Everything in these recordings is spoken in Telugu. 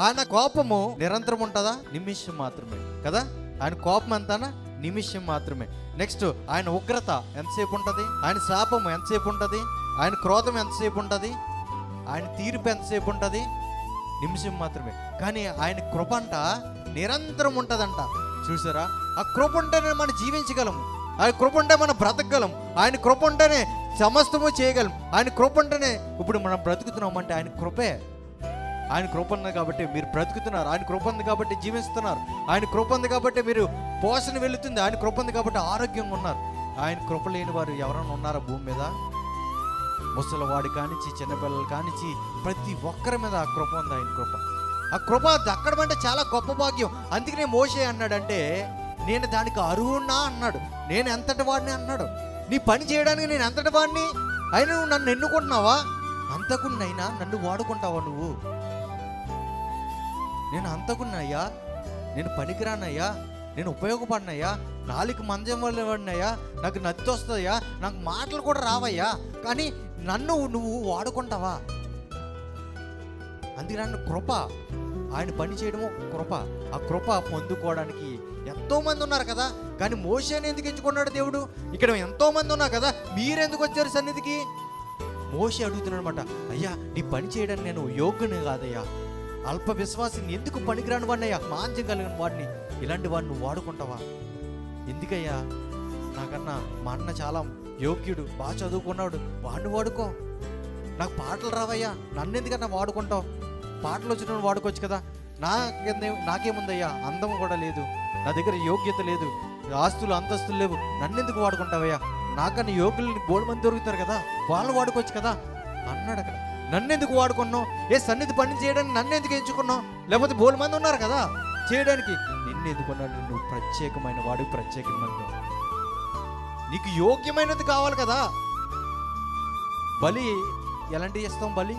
ఆయన కోపము నిరంతరం ఉంటుందా? నిమిషం మాత్రమే కదా. ఆయన కోపం ఎంతనా? నిమిషం మాత్రమే. నెక్స్ట్ ఆయన ఉగ్రత ఎంతసేపు ఉంటుంది? ఆయన శాపము ఎంతసేపు ఉంటుంది? ఆయన క్రోధం ఎంతసేపు ఉంటుంది? ఆయన తీర్పు ఎంతసేపు ఉంటుంది? నిమిషం మాత్రమే. కానీ ఆయన కృప అంట నిరంతరం ఉంటుందంట. చూసారా? ఆ కృప ఉంటేనే మనం జీవించగలము, ఆయన కృప ఉంటే మనం బ్రతకగలం, ఆయన కృప ఉంటేనే సమస్తము చేయగలం. ఆయన కృప ఉంటేనే ఇప్పుడు మనం బ్రతుకుతున్నాం అంటే ఆయన కృపే. ఆయన కృప ఉంది కాబట్టి మీరు బ్రతుకుతున్నారు, ఆయన కృప ఉంది కాబట్టి జీవిస్తున్నారు, ఆయన కృప ఉంది కాబట్టి మీరు పోషణ వెళుతుంది, ఆయన కృప ఉంది కాబట్టి ఆరోగ్యంగా ఉన్నారు. ఆయన కృప లేని వారు ఎవరైనా ఉన్నారా భూమి మీద? ముసలివాడు కానిచ్చి చిన్నపిల్లలు కానిచ్చి ప్రతి ఒక్కరి మీద ఆ కృప ఉంది. ఆయన కృప, ఆ కృప దక్కడం అంటే చాలా గొప్ప భాగ్యం. అందుకనే మోషే అన్నాడంటే నేను దానికి అర్హున్నా అన్నాడు. నేను ఎంతటి వాడిని అన్నాడు. నీ పని చేయడానికి నేను ఎంతటి వాడిని? అయినా నువ్వు నన్ను ఎన్నుకుంటున్నావా? అంతకున్నైనా నన్ను వాడుకుంటావా నువ్వు? నేను అంతకున్నయ్యా, నేను పనికిరానయ్యా, నేను ఉపయోగపడినయ్యా, నాలుగు మందం వాడినయ్యా, నాకు నత్తి వస్తుందయ్యా, నాకు మాటలు కూడా రావయ్యా, కానీ నన్ను నువ్వు వాడుకుంటావా? అందుకే నన్ను కృప, ఆయన పని చేయడము కృప. ఆ కృప పొందుకోవడానికి ఎంతోమంది ఉన్నారు కదా, కానీ మోషేని ఎందుకు ఎంచుకున్నాడు దేవుడు? ఇక్కడ ఎంతోమంది ఉన్నారు కదా, మీరెందుకు వచ్చారు సన్నిధికి? మోషే అడుగుతున్నాడు అనమాట, అయ్యా నీ పని చేయడానికి నేను యోగ్యుని కాదయ్యా, అల్ప విశ్వాసిని, ఎందుకు పనికిరాని వాడిని అయ్యా, మాంద్యం కలిగిన వాడిని, ఇలాంటి వాడిని నువ్వు వాడుకుంటావా? ఎందుకయ్యా? నాకన్నా మా అన్న చాలా యోగ్యుడు, బాగా చదువుకున్నాడు, వాడిని వాడుకో. నాకు పాటలు రావయ్యా, నన్ను ఎందుకన్నా వాడుకుంటావు? పాటలు వచ్చిన వాడుకోవచ్చు కదా. నాకేముందయ్యా, అందం కూడా లేదు, నా దగ్గర యోగ్యత లేదు, ఆస్తులు అంతస్తులు లేవు, నన్నెందుకు వాడుకుంటావయ్యా? నాకన్నా యోగ్యులు బోల్డ్ మంది దొరుకుతారు కదా, వాళ్ళు వాడుకోవచ్చు కదా అన్నాడు. అక్కడ నన్నెందుకు వాడుకున్నావు? ఏ సన్నిధి పని చేయడానికి నన్నెందుకు ఎంచుకున్నావు? లేకపోతే బోల్డ్ మంది ఉన్నారు కదా చేయడానికి, నిన్ను ఎందుకున్నాడు? నువ్వు ప్రత్యేకమైన వాడు, ప్రత్యేకమైన, నీకు యోగ్యమైనది కావాలి కదా. బలి ఎలాంటివి ఇస్తాం? బలి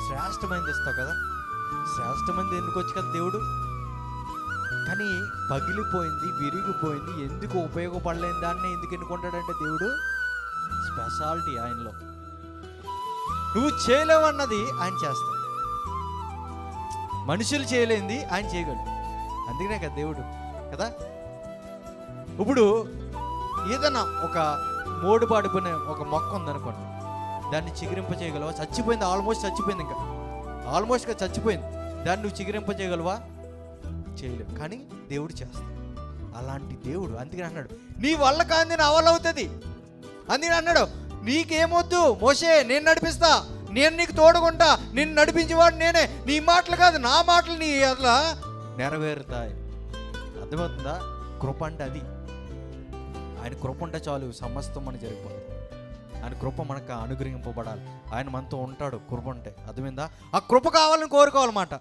శ్రేష్టమైనది ఇస్తావు కదా. శ్రేష్టమైనది ఎన్నుకోవచ్చు కదా దేవుడు. కానీ పగిలిపోయింది, విరిగిపోయింది, ఎందుకు ఉపయోగపడలేని దాన్ని ఎందుకు ఎన్నుకుంటాడంటే దేవుడు స్పెషాలిటీ ఆయనలో. నువ్వు చేయలేవు అన్నది ఆయన చేస్తాడు, మనుషులు చేయలేంది ఆయన చేయగలడు. అందుకనే కదా దేవుడు కదా. ఇప్పుడు ఏదైనా ఒక మోడు పాడిపోయిన ఒక మొక్క ఉందనుకోండి, దాన్ని చిగురింప చేయగలవా? చచ్చిపోయింది, ఆల్మోస్ట్ చచ్చిపోయింది, ఇంకా ఆల్మోస్ట్గా చచ్చిపోయింది, దాన్ని నువ్వు చిగురింప చేయగలవా? చేయలేవు. కానీ దేవుడు చేస్తాడు. అలాంటి దేవుడు. అందుకని అన్నాడు నీ వల్ల కాంది నా వల్ల అవుతుంది. అందుకని అన్నాడు నీకేమొద్దు మోషే, నేను నడిపిస్తా, నేను నీకు తోడుకుంటా, నిన్ను నడిపించేవాడు నేనే, నీ మాటలు కాదు నా మాటలు నీ అట్లా నెరవేరుతాయి. అర్థమవుతుందా? కృప అంటే అది. ఆయన కృప ఉంటే చాలు, సమస్తం మనకి జరిగిపోతుంది. ఆయన కృప మనకు అనుగ్రహింపబడాలి, ఆయన మనతో ఉంటాడు కృప ఉంటే. అర్థమైందా? ఆ కృప కావాలని కోరుకోవాలన్నమాట.